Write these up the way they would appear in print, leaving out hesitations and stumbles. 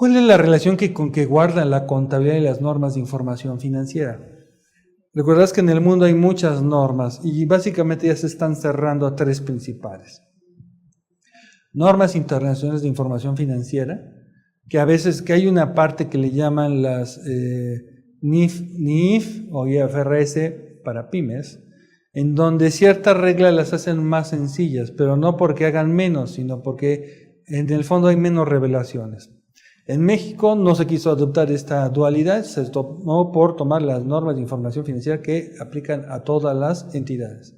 ¿Cuál es la relación que guarda la contabilidad y las normas de información financiera? Recuerdas que en el mundo hay muchas normas y básicamente ya se están cerrando a tres principales. Normas internacionales de información financiera, que a veces que hay una parte que le llaman las NIF o IFRS para pymes, en donde ciertas reglas las hacen más sencillas, pero no porque hagan menos, sino porque en el fondo hay menos revelaciones. En México no se quiso adoptar esta dualidad, se tomó por tomar las normas de información financiera que aplican a todas las entidades.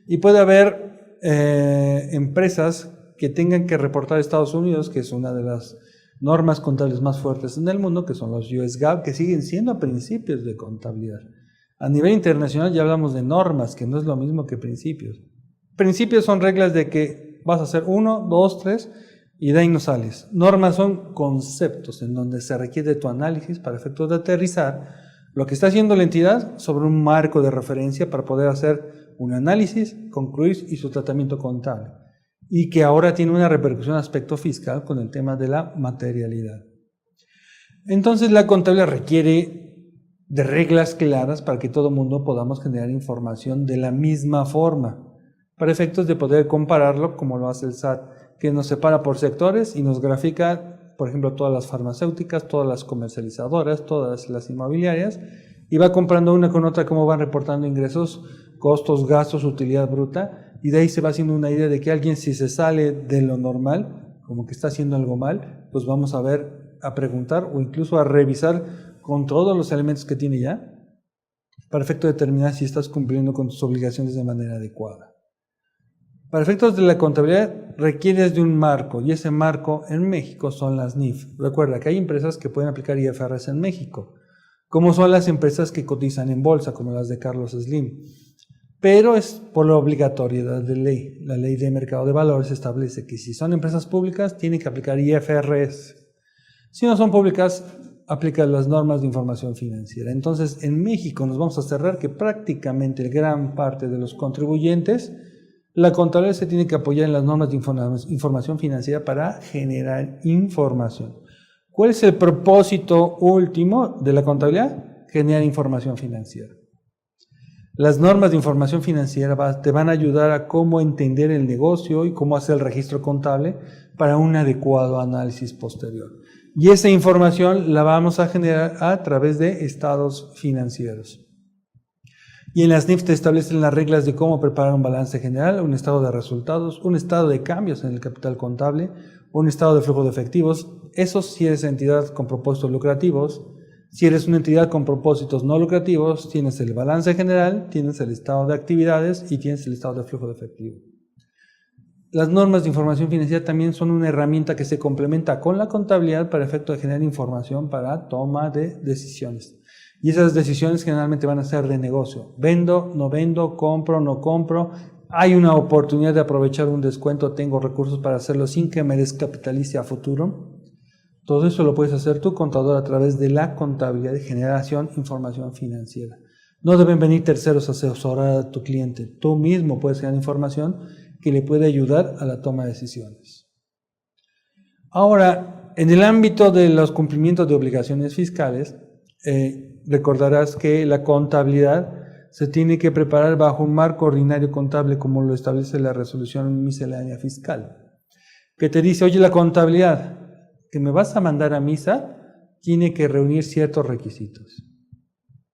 Y puede haber empresas que tengan que reportar a Estados Unidos, que es una de las normas contables más fuertes en el mundo, que son los US GAAP, que siguen siendo principios de contabilidad. A nivel internacional ya hablamos de normas, que no es lo mismo que principios. Principios son reglas de que vas a hacer 1, 2, 3 y de ahí no sales. Normas son conceptos en donde se requiere tu análisis para efectos de aterrizar lo que está haciendo la entidad sobre un marco de referencia para poder hacer un análisis, concluir y su tratamiento contable. Y que ahora tiene una repercusión en aspecto fiscal con el tema de la materialidad. Entonces la contabilidad requiere de reglas claras para que todo el mundo podamos generar información de la misma forma, para efectos de poder compararlo como lo hace el SAT, que nos separa por sectores y nos grafica, por ejemplo, todas las farmacéuticas, todas las comercializadoras, todas las inmobiliarias, y va comprando una con otra cómo van reportando ingresos, costos, gastos, utilidad bruta, y de ahí se va haciendo una idea de que alguien, si se sale de lo normal, como que está haciendo algo mal, pues vamos a ver, a preguntar o incluso a revisar con todos los elementos que tiene ya, para efecto de determinar si estás cumpliendo con tus obligaciones de manera adecuada. Para efectos de la contabilidad requieres de un marco, y ese marco en México son las NIF. Recuerda que hay empresas que pueden aplicar IFRS en México, como son las empresas que cotizan en bolsa, como las de Carlos Slim. Pero es por la obligatoriedad de ley. La ley de mercado de valores establece que si son empresas públicas, tienen que aplicar IFRS. Si no son públicas, aplican las normas de información financiera. Entonces, en México nos vamos a cerrar que prácticamente gran parte de los contribuyentes, la contabilidad se tiene que apoyar en las normas de información financiera para generar información. ¿Cuál es el propósito último de la contabilidad? Generar información financiera. Las normas de información financiera te van a ayudar a cómo entender el negocio y cómo hacer el registro contable para un adecuado análisis posterior. Y esa información la vamos a generar a través de estados financieros. Y en las NIF te establecen las reglas de cómo preparar un balance general, un estado de resultados, un estado de cambios en el capital contable, un estado de flujo de efectivos. Eso si eres entidad con propósitos lucrativos. Si eres una entidad con propósitos no lucrativos, tienes el balance general, tienes el estado de actividades y tienes el estado de flujo de efectivo. Las normas de información financiera también son una herramienta que se complementa con la contabilidad para efecto de generar información para toma de decisiones. Y esas decisiones generalmente van a ser de negocio. Vendo, no vendo, compro, no compro. Hay una oportunidad de aprovechar un descuento, tengo recursos para hacerlo sin que me descapitalice a futuro. Todo eso lo puedes hacer tu contador a través de la contabilidad de generación de información financiera. No deben venir terceros a asesorar a tu cliente. Tú mismo puedes generar información que le puede ayudar a la toma de decisiones. Ahora, en el ámbito de los cumplimientos de obligaciones fiscales, recordarás que la contabilidad se tiene que preparar bajo un marco ordinario contable como lo establece la resolución miscelánea fiscal, que te dice, oye, la contabilidad que me vas a mandar a misa tiene que reunir ciertos requisitos.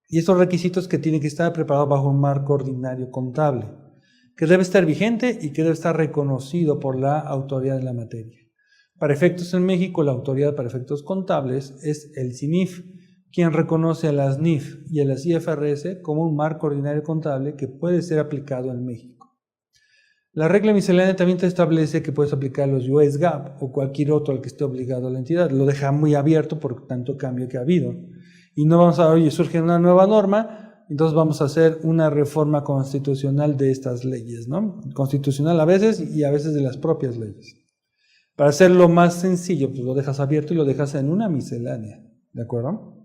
Y esos requisitos que tienen que estar preparados bajo un marco ordinario contable, que debe estar vigente y que debe estar reconocido por la autoridad de la materia. Para efectos en México, la autoridad para efectos contables es el CINIF, quien reconoce a las NIF y a las IFRS como un marco ordinario contable que puede ser aplicado en México. La regla miscelánea también te establece que puedes aplicar los US GAAP o cualquier otro al que esté obligado a la entidad. Lo deja muy abierto por tanto cambio que ha habido. Y no vamos a, oye, surge una nueva norma, entonces vamos a hacer una reforma constitucional de estas leyes, ¿no? Constitucional a veces y a veces de las propias leyes. Para hacerlo más sencillo, pues lo dejas abierto y lo dejas en una miscelánea, ¿de acuerdo?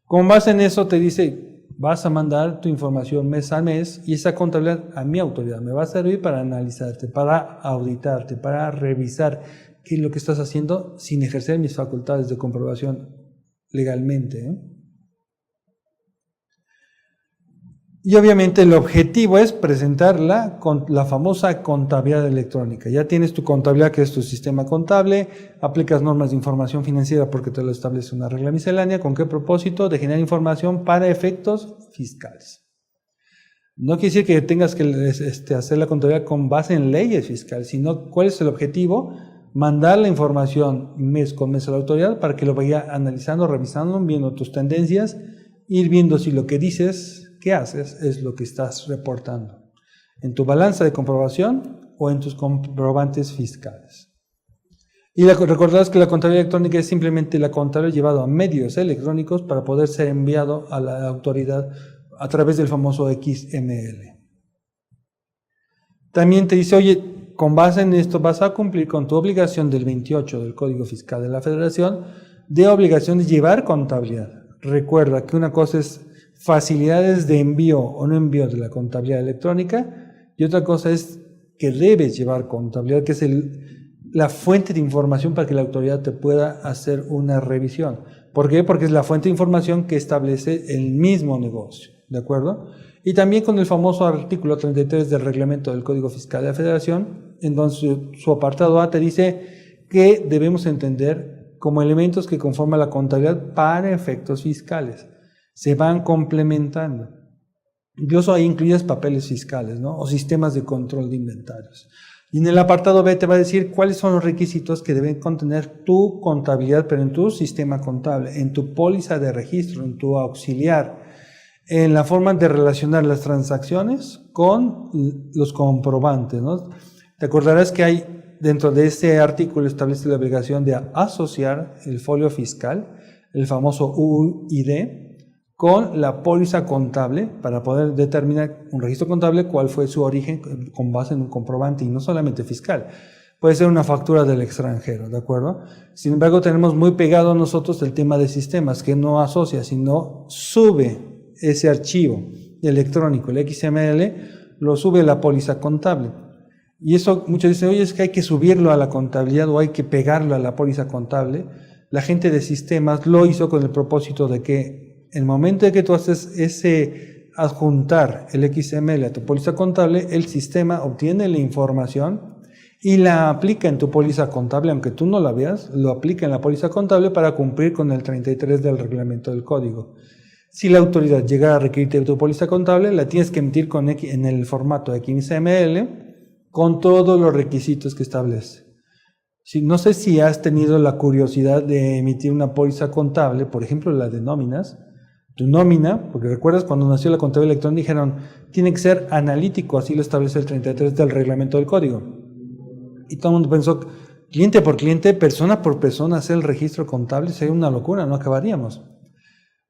Con base en eso te dice, vas a mandar tu información mes a mes y esa contabilidad a mi autoridad me va a servir para analizarte, para auditarte, para revisar qué es lo que estás haciendo sin ejercer mis facultades de comprobación legalmente, ¿eh? Y obviamente el objetivo es presentar la famosa contabilidad electrónica. Ya tienes tu contabilidad, que es tu sistema contable, aplicas normas de información financiera porque te lo establece una regla miscelánea. ¿Con qué propósito? De generar información para efectos fiscales. No quiere decir que tengas que hacer la contabilidad con base en leyes fiscales, sino ¿cuál es el objetivo? Mandar la información mes con mes a la autoridad para que lo vaya analizando, revisando, viendo tus tendencias, ir viendo si lo que dices, que haces, es lo que estás reportando en tu balanza de comprobación o en tus comprobantes fiscales. Y recordarás que la contabilidad electrónica es simplemente la contabilidad llevada a medios electrónicos para poder ser enviado a la autoridad a través del famoso XML. También te dice, oye, con base en esto vas a cumplir con tu obligación del 28 del Código Fiscal de la Federación de obligación de llevar contabilidad. Recuerda que una cosa es facilidades de envío o no envío de la contabilidad electrónica y otra cosa es que debes llevar contabilidad, que es la fuente de información para que la autoridad te pueda hacer una revisión. ¿Por qué? Porque es la fuente de información que establece el mismo negocio, ¿de acuerdo? Y también con el famoso artículo 33 del reglamento del Código Fiscal de la Federación, en donde su apartado A te dice que debemos entender como elementos que conforman la contabilidad para efectos fiscales. Se van complementando. Incluso ahí incluyes papeles fiscales, ¿no? O sistemas de control de inventarios. Y en el apartado B te va a decir cuáles son los requisitos que deben contener tu contabilidad, pero en tu sistema contable, en tu póliza de registro, en tu auxiliar, en la forma de relacionar las transacciones con los comprobantes, ¿no? Te acordarás que hay dentro de ese artículo establece la obligación de asociar el folio fiscal, el famoso UID, con la póliza contable para poder determinar un registro contable cuál fue su origen con base en un comprobante y no solamente fiscal. Puede ser una factura del extranjero, ¿de acuerdo? Sin embargo, tenemos muy pegado a nosotros el tema de sistemas, que no asocia, sino sube ese archivo electrónico, el XML, lo sube a la póliza contable. Y eso muchos dicen, oye, es que hay que subirlo a la contabilidad o hay que pegarlo a la póliza contable. La gente de sistemas lo hizo con el propósito de que el momento en que tú haces ese adjuntar el XML a tu póliza contable, el sistema obtiene la información y la aplica en tu póliza contable, aunque tú no la veas, lo aplica en la póliza contable para cumplir con el 33 del reglamento del código. Si la autoridad llega a requerirte tu póliza contable, la tienes que emitir en el formato XML con todos los requisitos que establece. No sé si has tenido la curiosidad de emitir una póliza contable, por ejemplo la de nóminas. Tu nómina, porque recuerdas cuando nació la contabilidad electrónica dijeron, tiene que ser analítico, así lo establece el 33 del reglamento del código. Y todo el mundo pensó, cliente por cliente, persona por persona, hacer el registro contable sería una locura, no acabaríamos.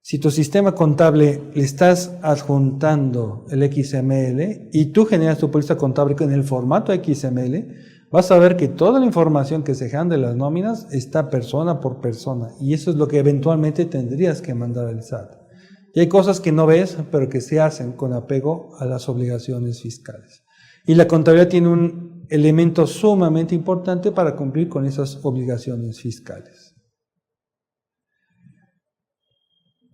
Si tu sistema contable le estás adjuntando el XML y tú generas tu póliza contable en el formato XML, vas a ver que toda la información que se genera de las nóminas está persona por persona. Y eso es lo que eventualmente tendrías que mandar al SAT. Y hay cosas que no ves, pero que se hacen con apego a las obligaciones fiscales. Y la contabilidad tiene un elemento sumamente importante para cumplir con esas obligaciones fiscales.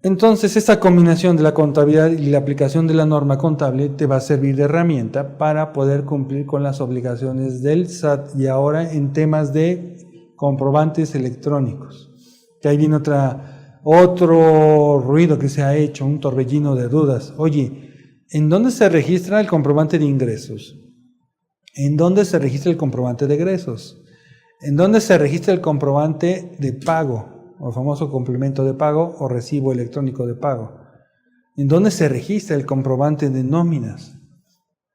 Entonces, esta combinación de la contabilidad y la aplicación de la norma contable te va a servir de herramienta para poder cumplir con las obligaciones del SAT y ahora en temas de comprobantes electrónicos. Que ahí viene otro ruido que se ha hecho, un torbellino de dudas. Oye, ¿en dónde se registra el comprobante de ingresos? ¿En dónde se registra el comprobante de egresos? ¿En dónde se registra el comprobante de pago? O el famoso complemento de pago o recibo electrónico de pago. ¿En dónde se registra el comprobante de nóminas?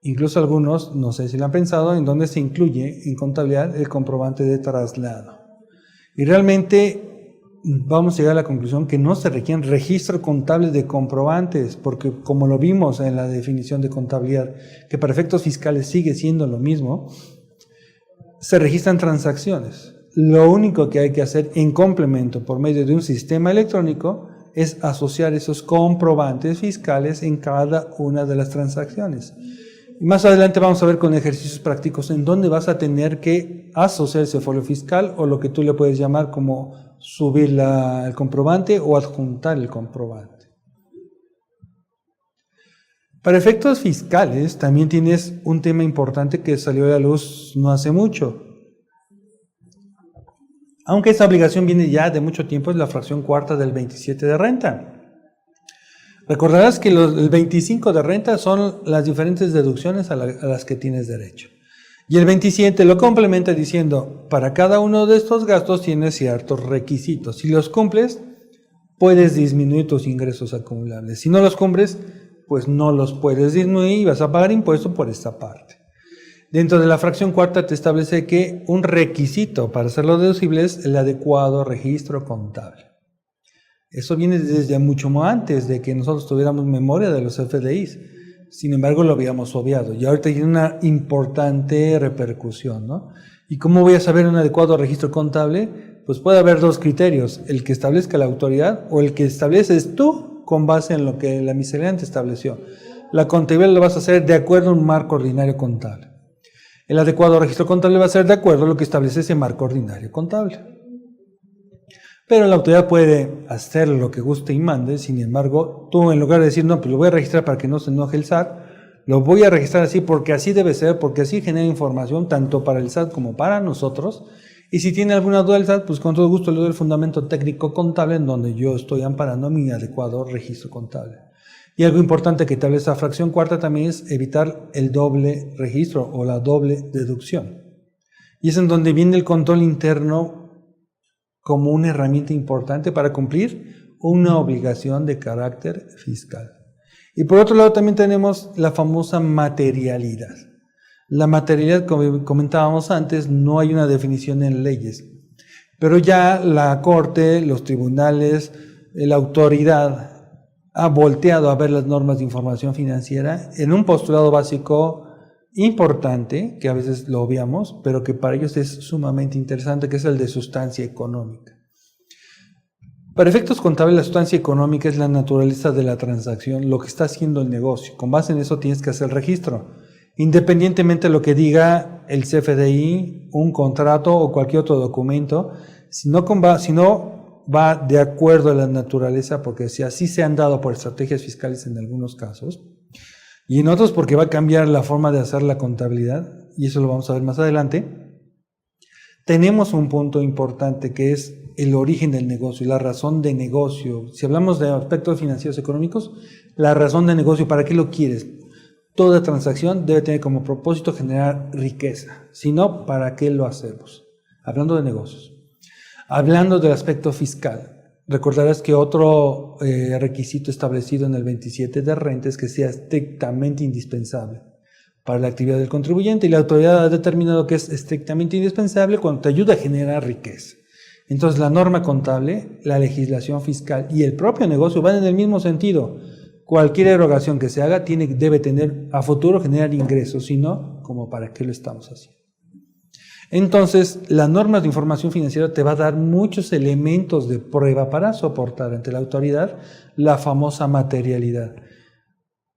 Incluso algunos, no sé si lo han pensado, en dónde se incluye en contabilidad el comprobante de traslado. Y realmente vamos a llegar a la conclusión que no se requieren registros contables de comprobantes, porque como lo vimos en la definición de contabilidad, que para efectos fiscales sigue siendo lo mismo, se registran transacciones. Lo único que hay que hacer en complemento por medio de un sistema electrónico es asociar esos comprobantes fiscales en cada una de las transacciones. Y más adelante vamos a ver con ejercicios prácticos en dónde vas a tener que asociar ese folio fiscal o lo que tú le puedes llamar como subir el comprobante o adjuntar el comprobante. Para efectos fiscales también tienes un tema importante que salió a la luz no hace mucho. Aunque esta obligación viene ya de mucho tiempo, es la fracción cuarta del 27 de renta. Recordarás que el 25 de renta son las diferentes deducciones a las que tienes derecho. Y el 27 lo complementa diciendo, para cada uno de estos gastos tienes ciertos requisitos. Si los cumples, puedes disminuir tus ingresos acumulables. Si no los cumples, pues no los puedes disminuir y vas a pagar impuesto por esta parte. Dentro de la fracción cuarta te establece que un requisito para hacerlo deducible es el adecuado registro contable. Eso viene desde mucho más antes de que nosotros tuviéramos memoria de los FDIs. Sin embargo, lo habíamos obviado y ahorita tiene una importante repercusión, ¿no? ¿Y cómo voy a saber un adecuado registro contable? Pues puede haber dos criterios, el que establezca la autoridad o el que estableces tú con base en lo que la miscelánea te estableció. La contabilidad lo vas a hacer de acuerdo a un marco ordinario contable. El adecuado registro contable va a ser de acuerdo a lo que establece ese marco ordinario contable. Pero la autoridad puede hacer lo que guste y mande, sin embargo, tú en lugar de decir, no, pues lo voy a registrar para que no se enoje el SAT, lo voy a registrar así porque así debe ser, porque así genera información tanto para el SAT como para nosotros. Y si tiene alguna duda el SAT, pues con todo gusto le doy el fundamento técnico contable en donde yo estoy amparando mi adecuado registro contable. Y algo importante que establece la fracción cuarta también es evitar el doble registro o la doble deducción. Y es en donde viene el control interno como una herramienta importante para cumplir una obligación de carácter fiscal. Y por otro lado también tenemos la famosa materialidad. La materialidad, como comentábamos antes, no hay una definición en leyes, pero ya la Corte, los tribunales, la autoridad ha volteado a ver las normas de información financiera en un postulado básico importante, que a veces lo obviamos, pero que para ellos es sumamente interesante, que es el de sustancia económica. Para efectos contables, la sustancia económica es la naturaleza de la transacción, lo que está haciendo el negocio. Con base en eso tienes que hacer el registro, independientemente de lo que diga el CFDI, un contrato o cualquier otro documento, si no va de acuerdo a la naturaleza, porque si así se han dado por estrategias fiscales en algunos casos, y en otros porque va a cambiar la forma de hacer la contabilidad, y eso lo vamos a ver más adelante, tenemos un punto importante que es el origen del negocio y la razón de negocio. Si hablamos de aspectos financieros económicos, la razón de negocio, ¿para qué lo quieres? Toda transacción debe tener como propósito generar riqueza, si no, ¿para qué lo hacemos? Hablando de negocios. Hablando del aspecto fiscal, recordarás que otro requisito establecido en el 27 de renta es que sea estrictamente indispensable para la actividad del contribuyente, y la autoridad ha determinado que es estrictamente indispensable cuando te ayuda a generar riqueza. Entonces la norma contable, la legislación fiscal y el propio negocio van en el mismo sentido. Cualquier erogación que se haga debe tener a futuro generar ingresos, si no, ¿como para qué lo estamos haciendo? Entonces, la norma de información financiera te va a dar muchos elementos de prueba para soportar ante la autoridad la famosa materialidad.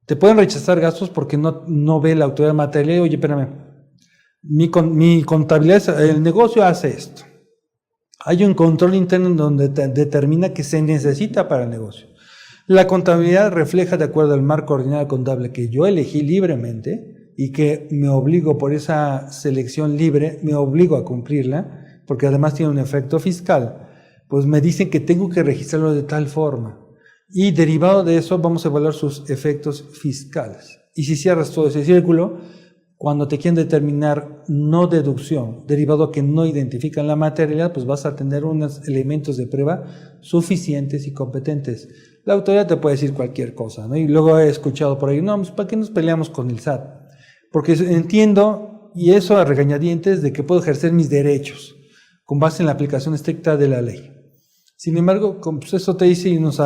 Te pueden rechazar gastos porque no ve la autoridad material. Oye, espérame, mi contabilidad, el negocio hace esto. Hay un control interno en donde determina que se necesita para el negocio. La contabilidad refleja de acuerdo al marco ordinario contable que yo elegí libremente y que me obligo por esa selección libre, me obligo a cumplirla, porque además tiene un efecto fiscal, pues me dicen que tengo que registrarlo de tal forma. Y derivado de eso vamos a evaluar sus efectos fiscales. Y si cierras todo ese círculo, cuando te quieren determinar no deducción, derivado que no identifican la materialidad, pues vas a tener unos elementos de prueba suficientes y competentes. La autoridad te puede decir cualquier cosa, ¿no? Y luego he escuchado por ahí, no, pues ¿para qué nos peleamos con el SAT? Porque entiendo, y eso a regañadientes, de que puedo ejercer mis derechos con base en la aplicación estricta de la ley. Sin embargo, pues eso te dice irnos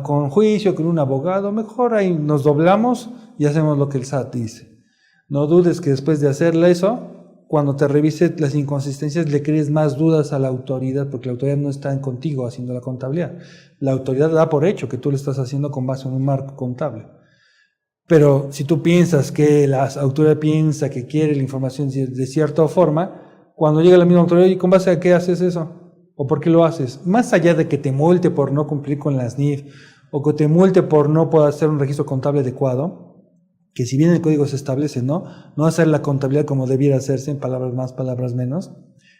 con juicio, con un abogado, mejor ahí nos doblamos y hacemos lo que el SAT dice. No dudes que después de hacerle eso, cuando te revise las inconsistencias, le crees más dudas a la autoridad, porque la autoridad no está contigo haciendo la contabilidad. La autoridad da por hecho que tú lo estás haciendo con base en un marco contable. Pero si tú piensas que la autoridad piensa que quiere la información de cierta forma, cuando llega la misma autoridad, ¿y con base a qué haces eso? ¿O por qué lo haces? Más allá de que te multe por no cumplir con las NIF o que te multe por no poder hacer un registro contable adecuado, que si bien el código se establece, no hacer la contabilidad como debiera hacerse, en palabras más, palabras menos,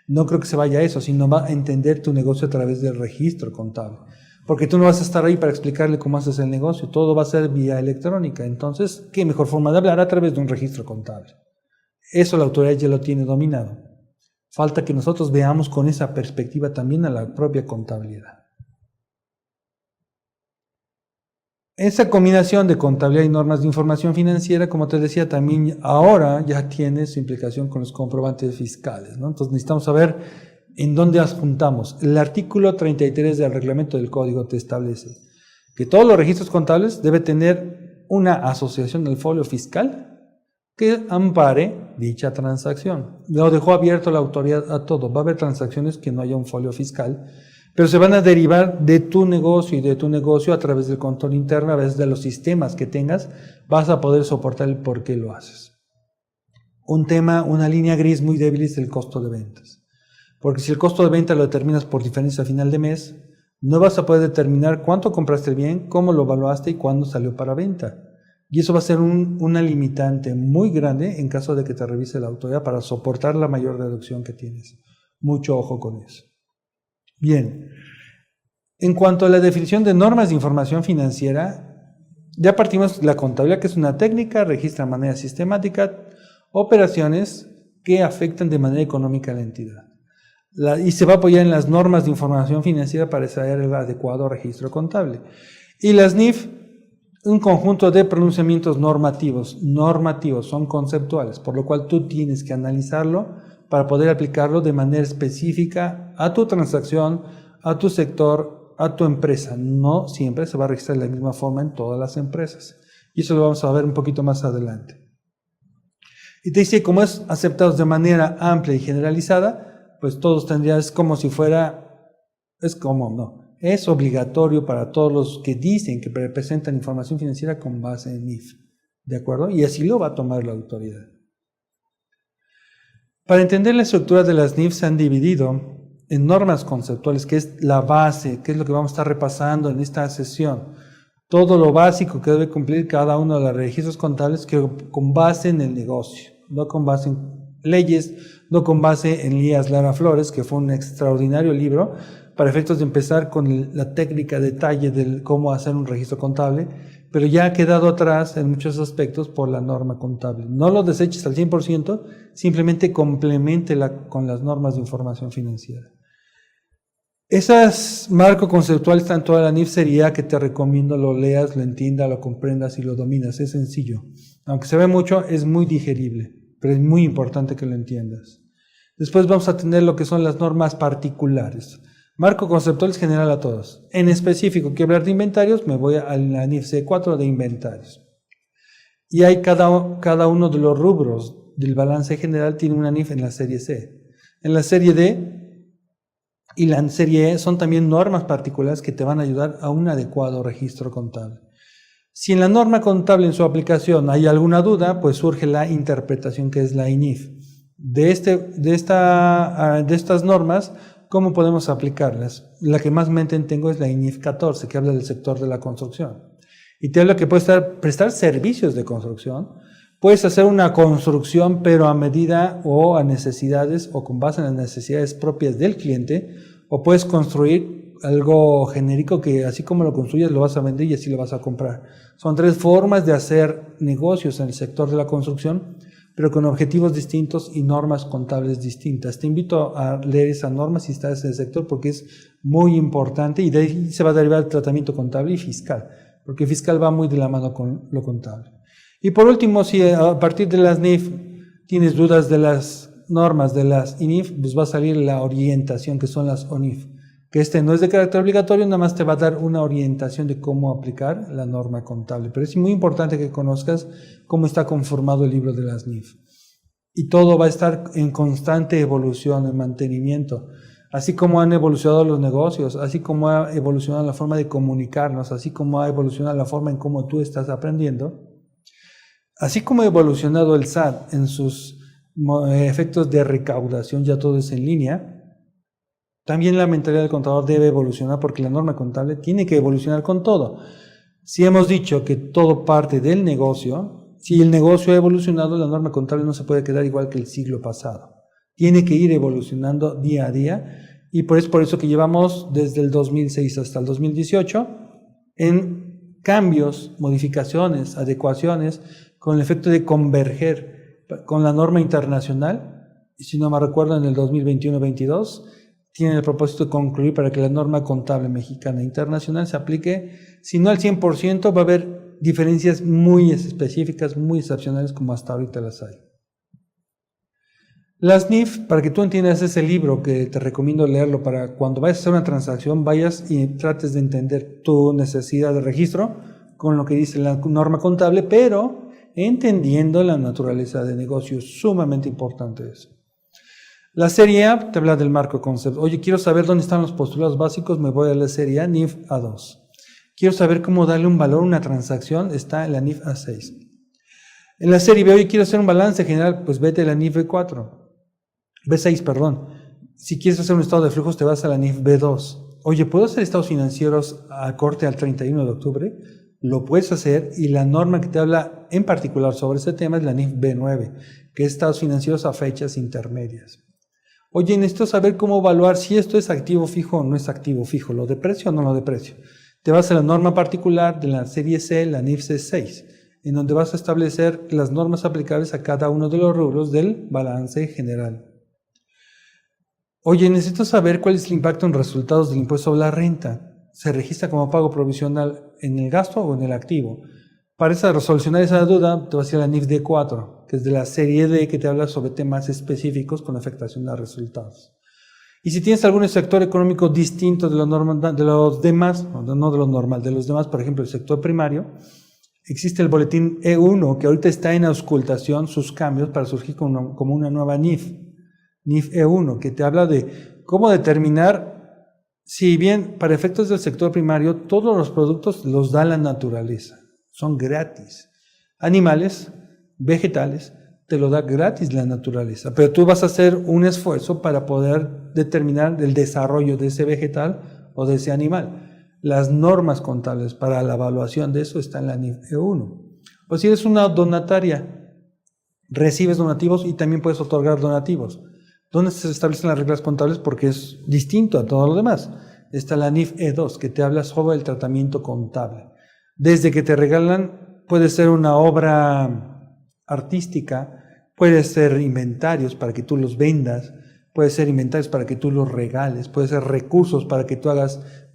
no creo que se vaya a eso, sino va a entender tu negocio a través del registro contable. Porque tú no vas a estar ahí para explicarle cómo haces el negocio, todo va a ser vía electrónica. Entonces, ¿qué mejor forma de hablar? A través de un registro contable. Eso la autoridad ya lo tiene dominado. Falta que nosotros veamos con esa perspectiva también a la propia contabilidad. Esa combinación de contabilidad y normas de información financiera, como te decía, también ahora ya tiene su implicación con los comprobantes fiscales, ¿no? Entonces necesitamos saber en dónde adjuntamos. El artículo 33 del reglamento del código te establece que todos los registros contables deben tener una asociación del folio fiscal que ampare dicha transacción. Lo dejó abierto la autoridad a todo. Va a haber transacciones que no haya un folio fiscal, pero se van a derivar de tu negocio y de tu negocio a través del control interno, a través de los sistemas que tengas, vas a poder soportar el por qué lo haces. Un tema, una línea gris muy débil es el costo de ventas. Porque si el costo de venta lo determinas por diferencia a final de mes, no vas a poder determinar cuánto compraste el bien, cómo lo evaluaste y cuándo salió para venta. Y eso va a ser una limitante muy grande en caso de que te revise la autoridad para soportar la mayor reducción que tienes. Mucho ojo con eso. Bien, en cuanto a la definición de normas de información financiera, ya partimos de la contabilidad, que es una técnica, registra de manera sistemática operaciones que afectan de manera económica a la entidad. Y se va a apoyar en las normas de información financiera para hacer el adecuado registro contable. Y las NIF, un conjunto de pronunciamientos normativos, son conceptuales, por lo cual tú tienes que analizarlo para poder aplicarlo de manera específica a tu transacción, a tu sector, a tu empresa. No siempre se va a registrar de la misma forma en todas las empresas. Y eso lo vamos a ver un poquito más adelante. Y te dice, como es aceptado de manera amplia y generalizada, pues todos tendrían, es obligatorio para todos los que dicen que presentan información financiera con base en NIF. ¿De acuerdo? Y así lo va a tomar la autoridad. Para entender la estructura de las NIF se han dividido en normas conceptuales, que es la base, que es lo que vamos a estar repasando en esta sesión. Todo lo básico que debe cumplir cada uno de los registros contables que con base en el negocio, no con base en leyes, no con base en Elías Lara Flores, que fue un extraordinario libro para efectos de empezar con la técnica detalle de cómo hacer un registro contable, pero ya ha quedado atrás en muchos aspectos por la norma contable. No lo deseches al 100%, simplemente compleméntela con las normas de información financiera. Esas marcos conceptuales están en toda la NIF, sería que te recomiendo lo leas, lo entiendas, lo comprendas y lo dominas. Es sencillo. Aunque se ve mucho, es muy digerible, pero es muy importante que lo entiendas. Después vamos a tener lo que son las normas particulares. Marco conceptual es general a todos. En específico, quiero hablar de inventarios, me voy a la NIF C4 de inventarios. Y hay cada uno de los rubros del balance general tiene una NIF en la serie C. En la serie D y la serie E son también normas particulares que te van a ayudar a un adecuado registro contable. Si en la norma contable en su aplicación hay alguna duda, pues surge la interpretación, que es la INIF. De estas normas, ¿cómo podemos aplicarlas? La que más mente tengo es la INIF 14, que habla del sector de la construcción. Y te habla que puedes prestar servicios de construcción. Puedes hacer una construcción, pero a medida o a necesidades o con base en las necesidades propias del cliente, o puedes construir algo genérico que así como lo construyes lo vas a vender y así lo vas a comprar. Son tres formas de hacer negocios en el sector de la construcción, pero con objetivos distintos y normas contables distintas. Te invito a leer esa norma si estás en el sector porque es muy importante y de ahí se va a derivar el tratamiento contable y fiscal, porque fiscal va muy de la mano con lo contable. Y por último, si a partir de las NIF tienes dudas de las normas de las INIF, pues va a salir la orientación, que son las ONIF, que no es de carácter obligatorio, nada más te va a dar una orientación de cómo aplicar la norma contable. Pero es muy importante que conozcas cómo está conformado el libro de las NIF. Y todo va a estar en constante evolución, en mantenimiento. Así como han evolucionado los negocios, así como ha evolucionado la forma de comunicarnos, así como ha evolucionado la forma en cómo tú estás aprendiendo, Así como ha evolucionado el SAT en sus efectos de recaudación, ya todo es en línea, también la mentalidad del contador debe evolucionar porque la norma contable tiene que evolucionar con todo. Si hemos dicho que todo parte del negocio, si el negocio ha evolucionado, la norma contable no se puede quedar igual que el siglo pasado. Tiene que ir evolucionando día a día y por eso que llevamos desde el 2006 hasta el 2018 en cambios, modificaciones, adecuaciones con el efecto de converger con la norma internacional. Y si no me recuerdo, en el 2021-22 tiene el propósito de concluir para que la norma contable mexicana internacional se aplique, si no al 100%, va a haber diferencias muy específicas, muy excepcionales como hasta ahorita las hay. Las NIF, para que tú entiendas ese libro que te recomiendo leerlo para cuando vayas a hacer una transacción, vayas y trates de entender tu necesidad de registro con lo que dice la norma contable, pero entendiendo la naturaleza de negocio, es sumamente importante eso. La serie A te habla del marco concepto. Oye, quiero saber dónde están los postulados básicos, me voy a la serie A, NIF A2. Quiero saber cómo darle un valor a una transacción, está en la NIF A6. En la serie B, oye, quiero hacer un balance general, pues vete a la NIF B4. B6, perdón. Si quieres hacer un estado de flujos, te vas a la NIF B2. Oye, ¿puedo hacer estados financieros a corte al 31 de octubre? Lo puedes hacer y la norma que te habla en particular sobre ese tema es la NIF B9, que es estados financieros a fechas intermedias. Oye, necesito saber cómo evaluar si esto es activo fijo o no es activo fijo, lo de precio o no lo de precio. Te vas a la norma particular de la serie C, la NIF C6, en donde vas a establecer las normas aplicables a cada uno de los rubros del balance general. Oye, necesito saber cuál es el impacto en resultados del impuesto sobre la renta. ¿Se registra como pago provisional en el gasto o en el activo? Para resolucionar esa duda, te vas a ir a la NIF D4, que es de la serie D, que te habla sobre temas específicos con afectación a resultados. Y si tienes algún sector económico distinto de los demás, no de lo normal, de los demás, por ejemplo, el sector primario, existe el boletín E1, que ahorita está en auscultación sus cambios para surgir como una nueva NIF E1, que te habla de cómo determinar, si bien para efectos del sector primario, todos los productos los da la naturaleza, son gratis. Animales, vegetales, te lo da gratis la naturaleza, pero tú vas a hacer un esfuerzo para poder determinar el desarrollo de ese vegetal o de ese animal. Las normas contables para la evaluación de eso están en la NIF E1. O si eres una donataria, recibes donativos y también puedes otorgar donativos. ¿Dónde se establecen las reglas contables? Porque es distinto a todo lo demás. Está la NIF E2, que te habla sobre el tratamiento contable. Desde que te regalan, puede ser una obra artística, puede ser inventarios para que tú los vendas, puede ser inventarios para que tú los regales, puede ser recursos para que tú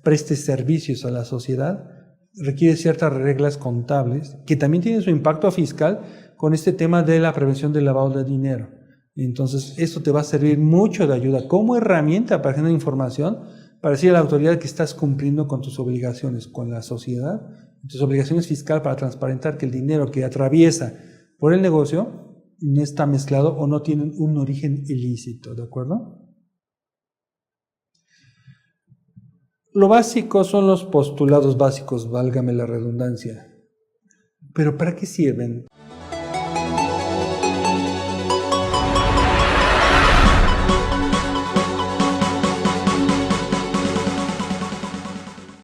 prestes servicios a la sociedad. Requiere ciertas reglas contables que también tienen su impacto fiscal con este tema de la prevención del lavado de dinero. Entonces, esto te va a servir mucho de ayuda como herramienta para generar información, para decir a la autoridad que estás cumpliendo con tus obligaciones con la sociedad, tus obligaciones fiscales para transparentar que el dinero que atraviesa por el negocio no está mezclado o no tiene un origen ilícito, ¿de acuerdo? Lo básico son los postulados básicos, válgame la redundancia. ¿Pero para qué sirven?